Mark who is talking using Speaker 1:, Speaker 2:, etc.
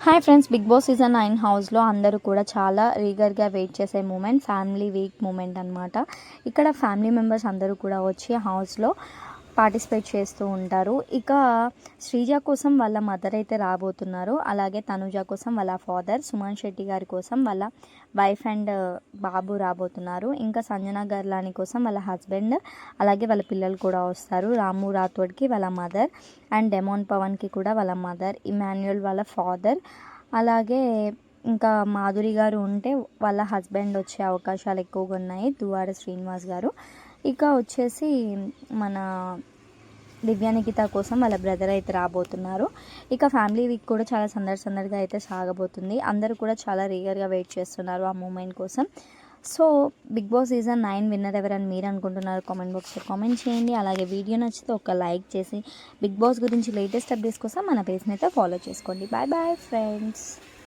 Speaker 1: Hi friends, Big Boss season 9 హౌస్లో అందరూ కూడా చాలా రీగర్గా వెయిట్ చేసే మూమెంట్ ఫ్యామిలీ వీక్ మూమెంట్ అనమాట. ఇక్కడ ఫ్యామిలీ మెంబర్స్ అందరూ కూడా వచ్చి హౌస్లో పార్టిసిపేట్ చేస్తూ ఉంటారు. ఇక శ్రీజ కోసం వాళ్ళ మదర్ అయితే రాబోతున్నారు. అలాగే తనుజ కోసం వాళ్ళ ఫాదర్, సుమన్ శెట్టి గారి కోసం వాళ్ళ వైఫ్ అండ్ బాబు రాబోతున్నారు. ఇంకా సంజన గర్లాని కోసం వాళ్ళ హస్బెండ్, అలాగే వాళ్ళ పిల్లలు కూడా వస్తారు. రాము రాథోడ్కి వాళ్ళ మదర్ అండ్ డెమోన్ పవన్కి కూడా వాళ్ళ మదర్, ఇమాన్యుయల్ వాళ్ళ ఫాదర్, అలాగే ఇంకా మాధురి గారు ఉంటే వాళ్ళ హస్బెండ్ వచ్చే అవకాశాలు ఎక్కువగా ఉన్నాయి, దువ్వాడ శ్రీనివాస్ గారు. ఇక వచ్చేసి మన దివ్యానికిత కోసం వాళ్ళ బ్రదర్ అయితే రాబోతున్నారు. ఇక ఫ్యామిలీ వీక్ కూడా చాలా సందడిగా అయితే సాగబోతుంది. అందరూ కూడా చాలా రీగర్గా వెయిట్ చేస్తున్నారు ఆ మూమెంట్ కోసం. So Big Boss season 9 winner ఎవరని మీరు అనుకుంటున్నారు? కామెంట్ బాక్స్లో కామెంట్ చేయండి. అలాగే వీడియో నచ్చితే ఒక లైక్ చేసి బిగ్ బాస్ గురించి లేటెస్ట్ అప్డేట్స్ కోసం మన పేజ్ని అయితే ఫాలో చేసుకోండి. Bye bye friends.